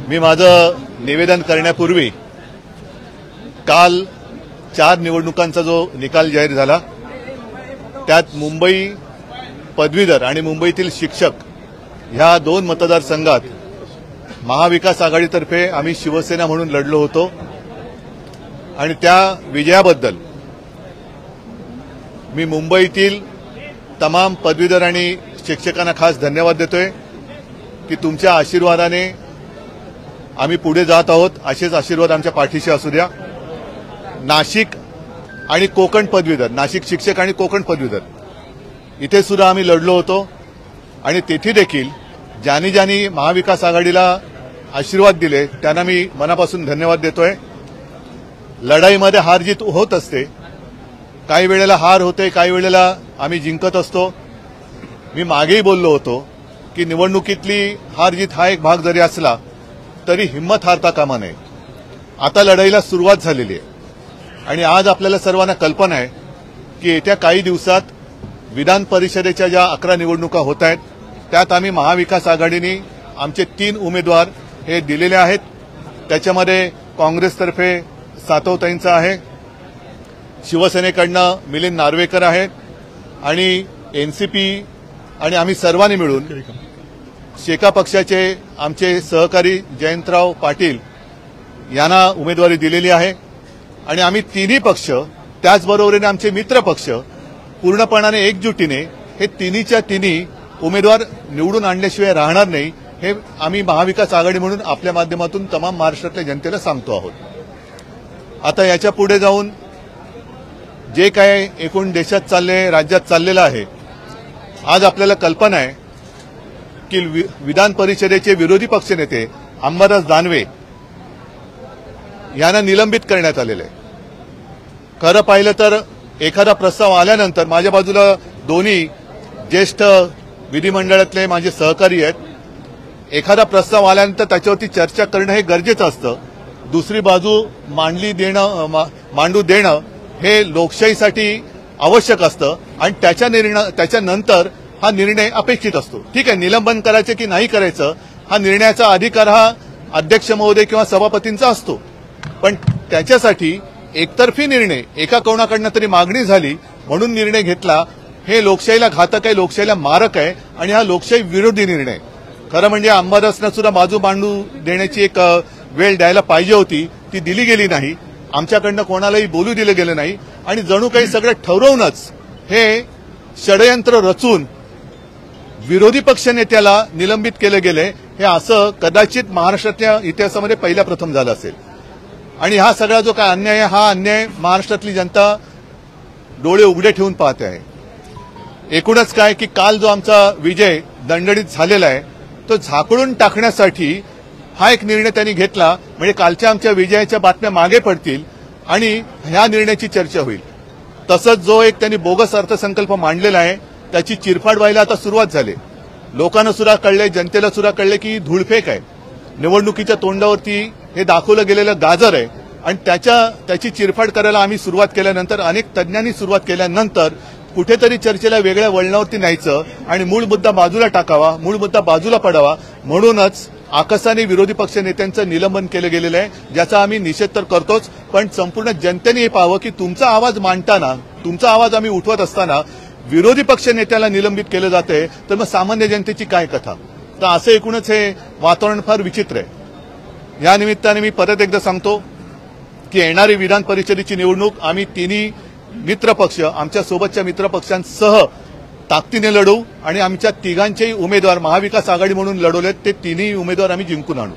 मी माझं निवेदन करण्यापूर्वी काल 4 निवडणुकांचा जो निकाल जाहीर झाला त्यात मुंबई पदवीधर आणि मुंबईतील शिक्षक ह्या 2 मतदारसंघात महाविकास आघाडीतर्फे आम्ही शिवसेना म्हणून लढलो होतो आणि त्या विजयाबद्दल मी मुंबईतील तमाम पदवीधर आणि शिक्षकांना खास धन्यवाद देतोय की तुमच्या आशीर्वादाने आम्ही पुढे जात आहोत। असेच आशीर्वाद आमच्या पाठीशी असू द्या। नाशिक आणि कोकण पदवीधर, नाशिक शिक्षक आणि कोकण पदवीधर इथे सुद्धा आम्ही लढलो होतो आणि तेथे देखील ज्यांनी ज्यांनी महाविकास आघाडीला आशीर्वाद दिले त्यांना मी मनापासून धन्यवाद देतोय। लढाईमध्ये हार जीत होत असते, काही वेळेला हार होते, काही वेळेला आम्ही जिंकत असतो। मी मागेही बोललो होतो की निवडणुकीतली हार जीत हा एक भाग जरी असला तरी हिम्मत हारता कामा नये। आता लढाईला सुरुवात झालेली आहे आणि आज आपल्याला सर्वांना कल्पना आहे की येत्या काही दिवसात विधान परिषदेच्या ज्या 11 निवडणुका होत आहेत त्यात आम्ही महाविकास आघाडीने आमचे 3 उमेदवार हे दिलेले आहेत। त्याच्यामध्ये काँग्रेसतर्फे सातवताईंचा आहे, शिवसेनेकडनं मिलिंद नार्वेकर आहेत आणि एनसीपी आणि आम्ही सर्वांनी मिळून शेका पक्षाचे आमचे सहकारी जयंतराव पाटील यांना उमेदवारी दिलेली आहे आणि आम्ही तिन्ही पक्ष त्याचबरोबरीने आमचे मित्र पक्ष पूर्णपणाने एकजुटीने हे तिन्हीच्या तिन्ही उमेदवार निवडून आणल्याशिवाय राहणार नाही हे आम्ही महाविकास आघाडी म्हणून आपल्या माध्यमातून तमाम महाराष्ट्रातल्या जनतेला सांगतो आहोत। आता याच्या पुढे जाऊन जे काय एकूण देशात चालले, राज्यात चाललेलं आहे, आज आपल्याला कल्पना आहे की विधान परिषदेचे विरोधी पक्षनेते अंबादास दानवे यांना निलंबित करण्यात आलेले आहे। खरं पाहिलं तर एखादा प्रस्ताव आल्यानंतर माझ्या बाजूला दोन्ही ज्येष्ठ विधिमंडळातले माझे सहकारी आहेत। एखादा प्रस्ताव आल्यानंतर त्याच्यावरती चर्चा करणं हे गरजेचं असतं। दुसरी बाजू मांडू देणं हे लोकशाहीसाठी आवश्यक असतं आणि त्याच्यानंतर हा निर्णय अपेक्षित असतो। ठीक आहे, निलंबन करायचं की नाही करायचं हा निर्णयाचा अधिकार हा अध्यक्ष महोदय किंवा सभापतींचा असतो, पण त्याच्यासाठी एकतर्फी निर्णय एका कोणाकडनं तरी मागणी झाली म्हणून निर्णय घेतला हे लोकशाहीला घातक आहे, लोकशाहीला मारक आहे आणि हा लोकशाही विरोधी निर्णय। खरं म्हणजे अंबादासनं सुद्धा बाजू मांडू देण्याची एक वेळ द्यायला पाहिजे होती, ती दिली गेली नाही। आमच्याकडनं कोणालाही बोलू दिलं गेलं नाही आणि जणू काही सगळं ठरवूनच हे षडयंत्र रचून विरोधी पक्ष नेत्याला निलंबित केलं गेले हे असं कदाचित महाराष्ट्राच्या इतिहासामध्ये पहिल्या प्रथम झालं असेल आणि हा सगळा जो काय अन्याय आहे हा अन्याय महाराष्ट्रातली जनता डोळे उघडे ठेवून पाहते आहे। एकूणच काय की काल जो आमचा विजय दणदणीत झालेला आहे तो झाकळून टाकण्यासाठी हा एक निर्णय त्यांनी घेतला, म्हणजे कालच्या आमच्या विजयाच्या बातम्या मागे पडतील आणि ह्या निर्णयाची चर्चा होईल। तसंच जो एक त्यांनी बोगस अर्थसंकल्प मांडलेला आहे त्याची चिरफाड व्हायला आता सुरुवात झाली। लोकांना सुद्धा कळले, जनतेला सुद्धा कळले की धूळफेक आहे, निवडणुकीच्या तोंडावरती हे दाखवलं गेलेलं गाजर आहे आणि त्याची चिरफाड करायला आम्ही सुरुवात केल्यानंतर, अनेक तज्ज्ञांनी सुरुवात केल्यानंतर कुठेतरी चर्चेला वेगळ्या वळणावरती न्यायचं आणि मूळ मुद्दा बाजूला टाकावा, मूळ मुद्दा बाजूला पडावा म्हणूनच आकसाने विरोधी पक्ष नेत्यांचं निलंबन केलं गेलेलं आहे, ज्याचा आम्ही निषेध तर करतोच, पण संपूर्ण जनतेने हे पाहावं की तुमचा आवाज मांडताना, तुमचा आवाज आम्ही उठवत असताना विरोधी पक्ष नेत्याला निलंबित केलं जाते तर मग सामान्य जनतेची काय कथा। तर असं एकूणच हे वातावरण फार विचित्र आहे। या निमित्ताने मी परत एकदा सांगतो की येणारी विधान परिषदेची निवडणूक आम्ही तिन्ही मित्रपक्ष आमच्या सोबतच्या मित्रपक्षांसह ताकदीने लढू आणि आमच्या तिघांचेही उमेदवार महाविकास आघाडी म्हणून लढवलेत ते तिन्ही उमेदवार आम्ही जिंकून आणू।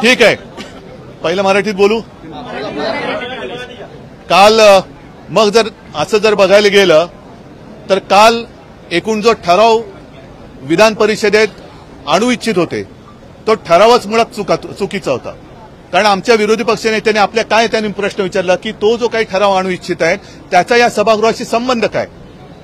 ठीक आहे, पहिलं मराठीत बोलू। काल मग जर बघायला गेलं तर काल एकूण जो ठराव विधान परिषदेत आणू इच्छित होते तो ठरावच मुळात चुकीचा होता, कारण आमच्या विरोधी पक्ष नेत्याने आपल्या काय त्यांनी प्रश्न विचारला की तो जो काही ठराव आणू इच्छित आहे त्याचा या सभागृहाशी संबंध काय।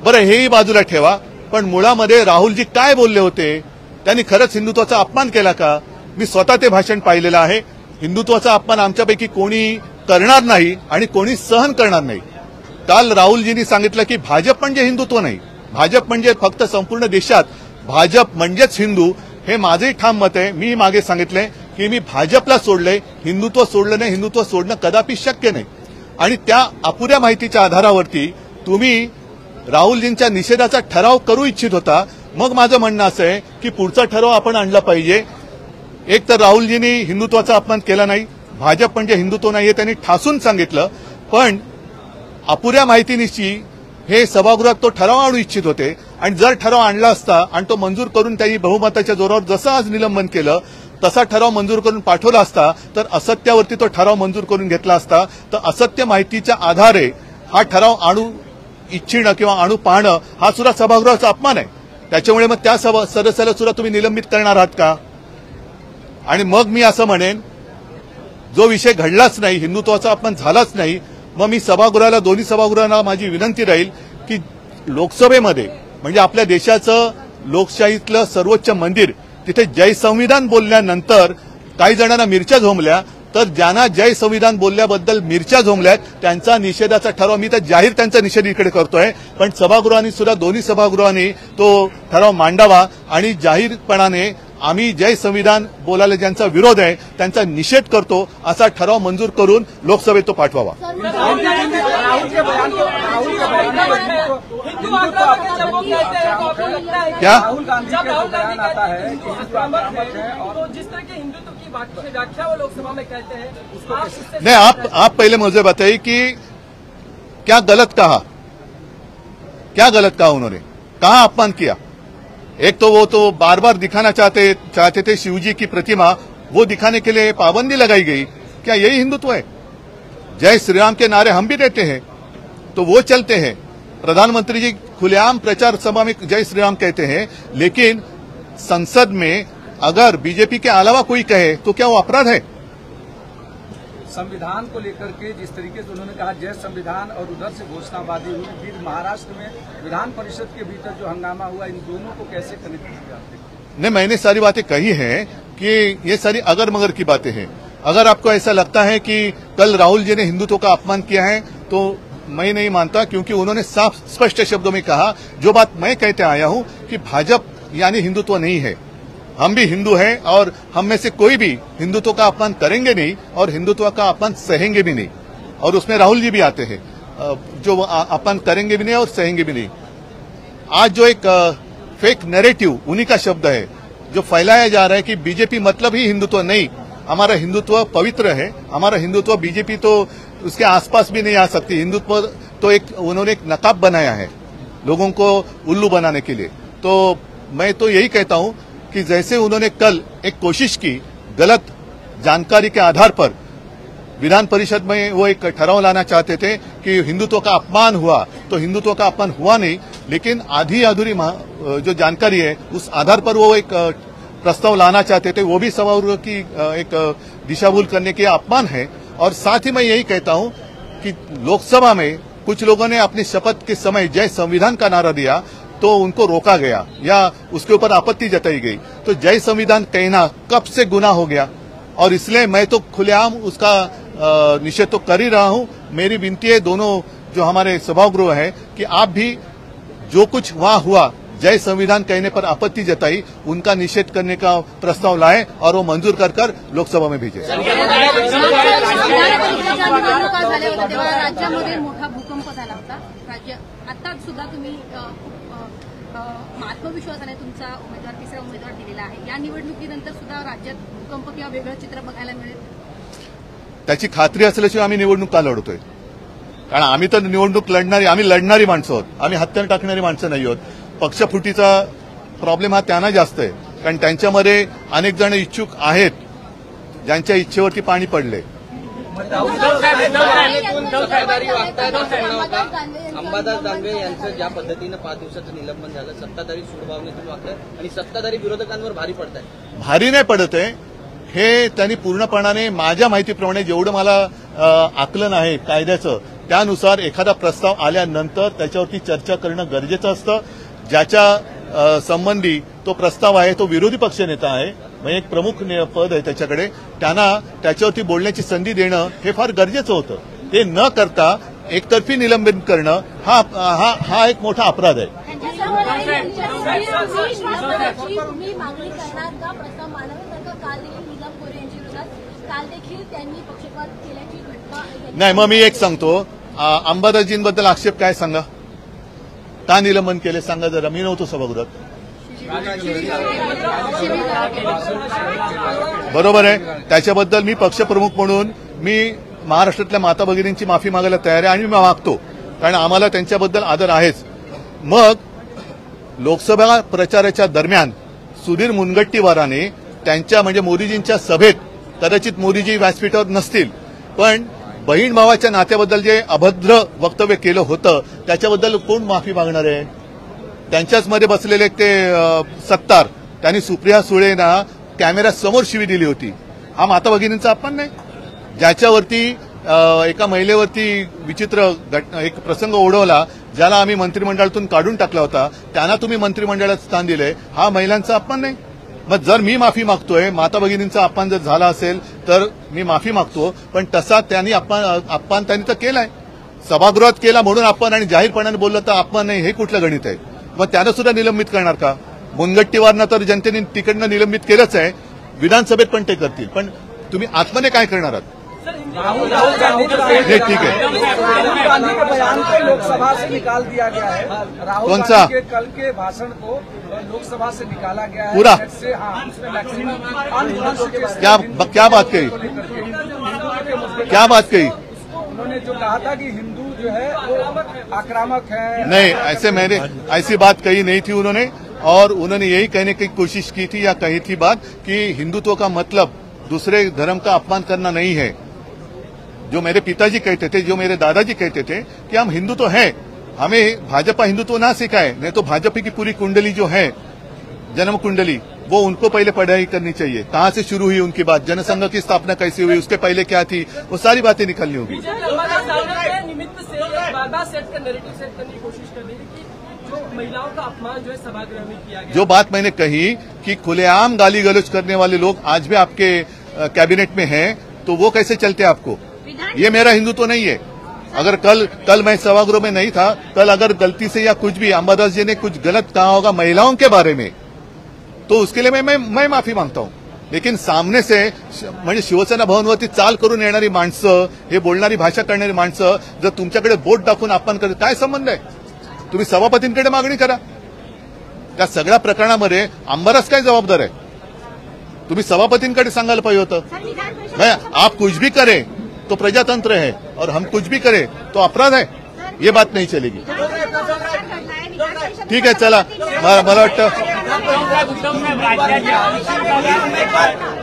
बरं, हेही बाजूला ठेवा, पण मुळामध्ये राहुलजी काय बोलले होते, त्यांनी खरंच हिंदुत्वाचा अपमान केला का? मी स्वतः ते भाषण पाहिलेलं आहे। हिंदुत्वाचा अपमान आमच्यापैकी कोणी करणार नाही आणि कोणी सहन करणार नाही। काल राहुलजींनी सांगितलं की भाजप म्हणजे हिंदुत्व नाही, भाजप म्हणजे फक्त संपूर्ण देशात भाजप म्हणजेच हिंदू, हे माझंही ठाम मत आहे. मी मागे सांगितलंय की मी भाजपला सोडलंय, हिंदुत्व सोडलं नाही. हिंदुत्व सोडणं कदापि शक्य नाही. आणि त्या अपुऱ्या माहितीच्या आधारावरती तुम्ही राहुलजींच्या निषेधाचा ठराव करू इच्छित होता. मग माझं म्हणणं असं आहे की पुढचा ठराव आपण आणला पाहिजे. एक तर राहुलजींनी हिंदुत्वाचा अपमान केला नाही, भाजप म्हणजे हिंदुत्व नाहीये त्यांनी ठासून सांगितलं. पण अपुऱ्या माहितीनिशी हे सभागृहात तो ठराव आणू इच्छित होते. आणि जर ठराव आणला असता आणि तो मंजूर करून त्यांनी बहुमताच्या जोरावर जसं आज निलंबन केलं तसा ठराव मंजूर करून पाठवला असता तर असत्यावरती तो ठराव मंजूर करून घेतला असता. तर असत्य माहितीच्या आधारे हा ठराव आणू इच्छिणं किंवा आणू पाहणं हा सुद्धा सभागृहाचा अपमान आहे. त्याच्यामुळे मग त्या सदस्याला सुद्धा तुम्ही निलंबित करणार आहात का? आणि मग मी असं म्हणेन, जो विषय घडलाच नाही, हिंदुत्वाचा अपमान झालाच नाही, मग मी सभागृहाला, दोन्ही सभागृहांना माझी विनंती राहील की लोकसभेमध्ये म्हणजे आपल्या देशाचं लोकशाहीतलं सर्वोच्च मंदिर, तिथे जय संविधान बोलल्यानंतर काही जणांना मिरच्या झोंबल्या, तर ज्यांना जय संविधान बोलल्याबद्दल मिरच्या झोंबल्यात त्यांचा निषेधाचा ठराव, मी तर जाहीर त्यांचा निषेध इकडे करतोय, पण सभागृहांनी सुद्धा, दोन्ही सभागृहांनी तो ठराव मांडावा आणि जाहीरपणाने आम्ही जय संविधान बोलायला ज्यांचा विरोध आहे त्यांचा निषेध करतो असा ठराव मंजूर करून लोकसभेत तो पाठवावा. क्या राहुल गांधी का बयान आता है कि जिस तरह के हिंदुत्व की व्याख्या वो लोकसभा में कहते हैं उसको नहीं, आप पहले मुझे बताइए कि क्या गलत कहा उन्होंने, कहां अपमान किया? एक तो वो तो बार बार दिखाना चाहते थे शिवजी की प्रतिमा, वो दिखाने के लिए पाबंदी लगाई गई. क्या यही हिंदुत्व है? जय श्री राम के नारे हम भी देते हैं तो वो चलते हैं. प्रधानमंत्री जी खुलेआम प्रचार सभा में जय श्री राम कहते हैं, लेकिन संसद में अगर बीजेपी के अलावा कोई कहे तो क्या वो अपराध है? संविधान को लेकर के जिस तरीके से उन्होंने कहा जय संविधान और उधर से घोषणाबाजी हुई, फिर महाराष्ट्र में विधान परिषद के भीतर जो हंगामा हुआ, इन दोनों को कैसे कनेक्ट किया? नहीं, मैंने सारी बातें कही हैं कि ये सारी अगर मगर की बातें हैं. अगर आपको ऐसा लगता है कि कल राहुल जी ने हिंदुत्व का अपमान किया है तो मैं नहीं मानता, क्योंकि उन्होंने साफ स्पष्ट शब्दों में कहा जो बात मैं कहते आया हूं कि भाजपा यानी हिंदुत्व नहीं है. हम भी हिंदू हैं और हम में से कोई भी हिंदुत्व का अपमान करेंगे नहीं और हिंदुत्व का अपमान सहेंगे भी नहीं. और उसमें राहुल जी भी आते हैं जो अपमान करेंगे भी नहीं और सहेंगे भी नहीं. आज जो एक फेक नैरेटिव उन्हीं का शब्द है जो फैलाया जा रहा है कि बीजेपी मतलब ही हिंदुत्व नहीं, हमारा हिंदुत्व पवित्र है, हमारा हिंदुत्व, बीजेपी तो उसके आसपास भी नहीं आ सकती. हिंदुत्व तो एक उन्होंने एक नकाब बनाया है लोगों को उल्लू बनाने के लिए. तो मैं तो यही कहता हूं कि जैसे उन्होंने कल एक कोशिश की गलत जानकारी के आधार पर विधान परिषद में वो एक ठराव लाना चाहते थे कि हिंदुत्व का अपमान हुआ, तो हिंदुत्व का अपमान हुआ नहीं, लेकिन आधी अधूरी जो जानकारी है उस आधार पर वो एक प्रस्ताव लाना चाहते थे, वो भी सभागृह की एक दिशा भूल करने के अपमान है. और साथ ही मैं यही कहता हूं कि लोकसभा में कुछ लोगों ने अपनी शपथ के समय जय संविधान का नारा दिया तो उनको रोका गया या उसके ऊपर आपत्ति जताई गई. तो जय संविधान कहना कब से गुनाह हो गया, और इसलिए मैं तो खुलेआम उसका निषेध तो कर ही रहा हूं. मेरी विनती है दोनों जो हमारे सभागृह है कि आप भी जो कुछ वहां हुआ, जय संविधान कहने पर आपत्ति जताई, उनका निषेध करने का प्रस्ताव लाए और वो मंजूर कर लोकसभा में भेजे. राज्यामध्ये मोठा भूकंप झाला होता. राज्य आता सुद्धा तुम्ही आत्मविश्वासाने तुमचा उमेदवार, तिसरा उमेदवार दिलेला आहे. या निवडणुकीनंतर सुद्धा राज्यात भूकंप किंवा वेगळं चित्र बघायला मिळेल त्याची खात्री असल्याशिवाय आम्ही निवडणूक का लढतोय? कारण आम्ही तर निवडणूक आम्ही लढणारी माणसं आहोत, आम्ही हत्यार टाकणारी माणसं नाही आहोत. पक्षफुटीचा प्रॉब्लेम हा त्यांना जास्त आहे, कारण त्यांच्यामध्ये अनेक जण इच्छुक आहेत ज्यांच्या इच्छेवरती पाणी पडले. अंबादास दानवे यांचं ज्या पद्धतीनं 5 दिवसाचं निलंबन झालं, सत्ताधारी सूडभावनेतून वागतंय आणि सत्ताधारी विरोधकांवर भारी पडत आहे. भारी नाही पडत आहे हे त्यांनी पूर्णपणाने, माझ्या माहितीप्रमाणे जेवढं मला आकलन आहे कायद्याचं त्यानुसार एखादा प्रस्ताव आल्यानंतर त्याच्यावरती चर्चा करणं गरजेचं असतं. ज्याच्या संबंधी तो प्रस्ताव आहे तो विरोधी पक्षनेता आहे, म्हणजे एक प्रमुख पद आहे त्याच्याकडे, त्यांना त्याच्यावरती बोलण्याची संधी देणं हे फार गरजेचं होतं. ते न करता एकतर्फी निलंबन करणं हा एक मोठा अपराध आहे. तुम्ही मागणी करणार का प्रस्ताव मांडण्यासारखं काल देखील नीलम गोरे यांच्या विरोधात काल देखील त्यांनी पक्षपात केल्याची घटना नाही, मग मी एक सांगतो, अंबादासजींबद्दल आक्षेप काय सांगा, का निलंबन केले सांगा जरा, मी नव्हतो सभागृहात. बरोबर आहे, त्याच्याबद्दल मी पक्षप्रमुख म्हणून मी महाराष्ट्रातल्या माता भगिनींची माफी मागायला तयार आहे आणि मी मागतो, कारण आम्हाला त्यांच्याबद्दल आदर आहेच. मग लोकसभा प्रचाराच्या दरम्यान सुधीर मुनगंटीवाराने त्यांच्या म्हणजे मोदीजींच्या सभेत, कदाचित मोदीजी व्यासपीठावर नसतील, पण बहीण भावाच्या नात्याबद्दल जे अभद्र वक्तव्य केलं होतं त्याच्याबद्दल कोण माफी मागणार आहे? त्यांच्याच मध्ये बसलेले ते सत्तार, त्यांनी सुप्रिया सुळेंना कॅमेऱ्यासमोर शिवी दिली होती. हा माता भगिनींचा अपमान नाही? ज्याच्यावरती एका महिलेवरती विचित्र एक प्रसंग ओढवला, ज्याला आम्ही मंत्रिमंडळातून काढून टाकला होता, त्यांना तुम्ही मंत्रिमंडळात स्थान दिलंय, हा महिलांचा अपमान नाही? मग जर मी माफी मागतोय, माता भगिनींचा अपमान जर झाला असेल तर मी माफी मागतो, पण तसा त्यांनी अपमान त्यांनी तर केलाय, सभागृहात केला म्हणून अपमान, आणि जाहीरपणाने बोललं तर अपमान नाही, हे कुठलं गणित आहे? मग त्यानं सुद्धा निलंबित करणार का? मुनगंटीवारनं तर जनतेने तिकडनं निलंबित केलंच आहे, विधानसभेत पण ते करतील, पण तुम्ही आत्मने काय करणार आहात? राहुल गांधी ठीक है, राहुल गांधी के बयान को लोकसभा से निकाल दिया गया है। राहुल कौन सा? गांधी के कल के भाषण को लोकसभा से निकाला गया है पूरा? से, हाँ, उसमें मैक्सिमम क्या बात कही? क्या बात कही? उन्होंने जो कहा था कि हिंदू जो है वो आक्रामक है। नहीं, ऐसे मैंने ऐसी बात कही नहीं थी उन्होंने, और उन्होंने यही कहने की कोशिश की थी या कही थी बात कि हिंदुत्व का मतलब दूसरे धर्म का अपमान करना नहीं है. जो मेरे पिताजी कहते थे, जो मेरे दादाजी कहते थे कि हम हिंदू तो हैं, हमें भाजपा हिंदुत्व ना सिखाए, नहीं तो भाजपा की पूरी कुंडली जो है, जन्म कुंडली, वो उनको पहले पढ़ाई करनी चाहिए. कहां से शुरू हुई उनकी बात, जनसंघ की स्थापना कैसे हुई, उसके पहले क्या थी, वो सारी बातें निकलनी होगी. निमित्त से बार बार सेट करने की कोशिश कर रही है कि जो महिलाओं का अपमान जो है सभागृह में किया गया. जो बात मैंने कही कि खुलेआम गाली गलौज करने वाले लोग आज भी आपके कैबिनेट में हैं, तो वो कैसे चलते आपको? ये मेरा हिंदुत्व नहीं है. अगर कल मैं सभागृह में नहीं था, कल अगर गलती से या कुछ भी अंबादास जी ने कुछ गलत कहा होगा महिलाओं के बारे में, तो उसके लिए मैं माफी मांगता हूं. लेकिन सामने से म्हणजे शिवसेना भवनवरती चाल करून येणारी माणसं, हे बोलणारी भाषा करणारी माणसं जर तुमच्याकडे बोट दाखवून अपमान करत, काय संबंध आहे? तुम्ही सभापतींकडे मागणी करा. त्या सगळ्या प्रकरणामध्ये अंबादास काय जबाबदार आहे? तुम्ही सभापतींकडे सांगायला पाहिजे होतं. मैं आप कुछ भी करें तो प्रजातंत्र है, और हम कुछ भी करें तो अपराध है, ये बात नहीं चलेगी. ठीक आहे, चला, मला वाटतं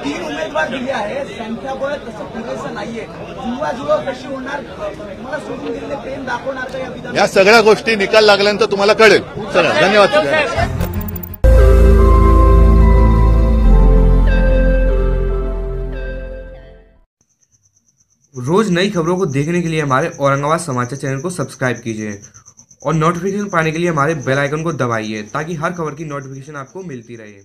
3 उमेदवार दिले आहे, संख्याबळ तसं पुरेसं नाहीये, जुळवाजुळव कशी होणार, मला सोडून दिलेले प्रेम दाखवणार का या विधान? या सगळ्या गोष्टी निकाल लागल्यानंतर तुम्हाला कळेल. चला, धन्यवाद. रोज नई खबरों को देखने के लिए हमारे औरंगाबाद समाचार चैनल को सब्सक्राइब कीजिए और नोटिफिकेशन पाने के लिए हमारे बेल आइकन को दबाइए ताकि हर खबर की नोटिफिकेशन आपको मिलती रहे.